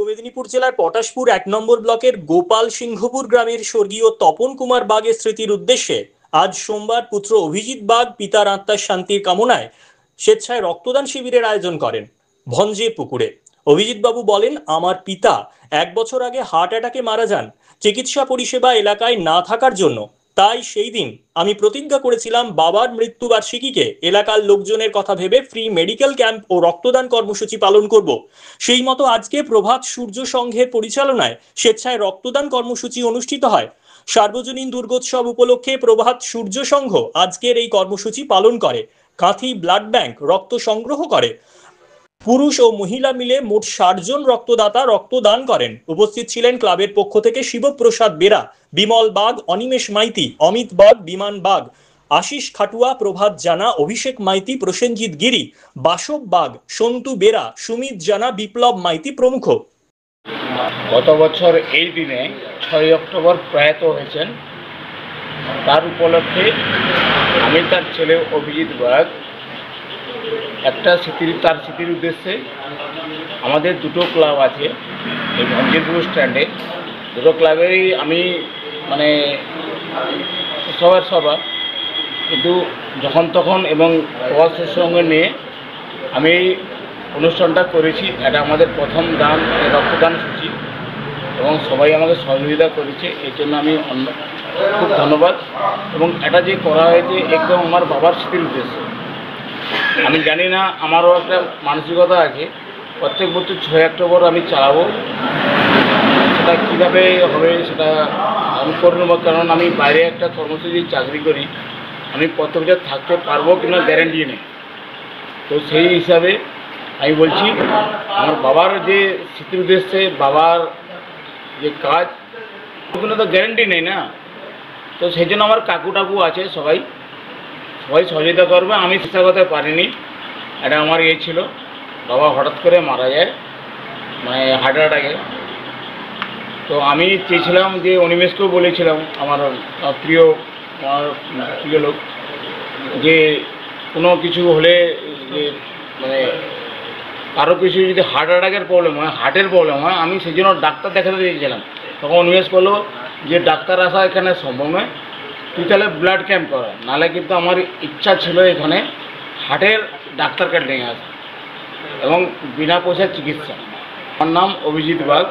মেদিনীপুর জেলার পটাশপুর ১ নম্বর ব্লকের গোপাল সিংহপুর গ্রামের স্বর্গীয় তপন কুমার বাগের স্মৃতির উদ্দেশ্যে আজ সোমবার পুত্র অভিজিৎ বাগ পিতার আত্মার শান্তির কামনায় স্বেচ্ছায় রক্তদান শিবিরের আয়োজন করেন ভঞ্জের পুকুরে। অভিজিৎ বাবু বলেন, আমার পিতা 1 বছর আগে হার্ট অ্যাটাকে মারা যান চিকিৎসা পরিষেবা এলাকায় না থাকার জন্য। তাই সেই দিন আমি প্রতিজ্ঞা করেছিলাম বাবার মৃত্যুবার্ষিকীকে এলাকার লোকজনের কথা ভেবে ফ্রি মেডিকেল ক্যাম্প ও রক্তদান কর্মসূচি পালন করব। সেই মতো আজকে প্রভাত সূর্য সংঘের পরিচালনায় স্বেচ্ছায় রক্তদান কর্মসূচি অনুষ্ঠিত হয়। সার্বজনীন দুর্গোৎসব উপলক্ষে প্রভাত সূর্য সংঘ আজকের এই কর্মসূচি পালন করে। কাঁথি ব্লাড ব্যাংক রক্ত সংগ্রহ করে। পুরুষ ও মহিলা মিলে মোট ৬০ জন রক্তদাতা রক্তদান করেন। উপস্থিত ছিলেন ক্লাবের পক্ষ থেকে শিবপ্রসাদ বেরা, বিমল বাগ, অনিমেষ মাইতি, অমিত বাগ, বিমান বাগ, আশিস খাটুয়া, প্রভাত জানা, অভিষেক মাইতি, প্রসেনজিৎ গিরি, বাসব বাগ, সন্তু বেরা, সুমিত জানা, বিপ্লব মাইতি প্রমুখ। গত বছর এই দিনে ৬ অক্টোবর প্রয়াত হয়েছেন। তার উপলক্ষে আমি তার ছেলে অভিজিৎ বাগ তার স্মৃতির উদ্দেশ্যে আমাদের দুটো ক্লাব আছে এই ভঞ্জেরপুর স্ট্যান্ডে। দুটো ক্লাবেরই আমি সবার কিন্তু যখন তখন এবং প্রবাসের সঙ্গে নিয়ে আমি অনুষ্ঠানটা করেছি। এটা আমাদের প্রথম রক্তদান সূচি এবং সবাই আমাকে সহযোগিতা করেছে, এর জন্য আমি খুব ধন্যবাদ। এবং এটা যে করা হয়েছে একদম আমার বাবার স্মৃতির উদ্দেশ্যে। আমি জানি না, আমারও একটা মানসিকতা আছে প্রত্যেক বছর ৬ অক্টোবর আমি চালাবো। সেটা কীভাবে হবে সেটা আমি করে নেব, কারণ আমি বাইরে একটা কর্মসূচি চাকরি করি, আমি প্রত্যেক বছর থাকতে পারবো কিনা গ্যারেন্টি নেই। তো সেই হিসাবে আমি বলছি, আমার বাবার যে স্মৃতির উদ্দেশ্যে বাবার যে কাজ, ওখানে তো গ্যারেন্টি নেই না। তো সেই জন্য আমার কাকু টাকু আছে, সবাই সহযোগিতা করবে। আমি চেষ্টা করতে পারিনি, এটা আমার ছিল। বাবা হঠাৎ করে মারা যায় হার্ট অ্যাটাকে। তো আমি চেয়েছিলাম যে অনিমেষকেও বলেছিলাম, আমার প্রিয় লোক, যে কোনো কিছু হলে যে কারো কিছু যদি হার্ট অ্যাটাকের প্রবলেম হয়, হার্টের প্রবলেম হয়, আমি সেই জন্য ডাক্তার দেখাতে চেয়েছিলাম। তখন অনিমেষ বললো যে ডাক্তার আসা এখানে সম্ভব নয়, তুই তাহলে ব্লাড ক্যাম্প করা। নাহলে কিন্তু আমার ইচ্ছা ছিল এখানে হার্টের ডাক্তারকে ডেকে আসা এবং বিনা পয়সার চিকিৎসা। আমার নাম অভিজিৎ বাগ,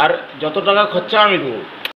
আর যত টাকা খরচা আমি দেবো।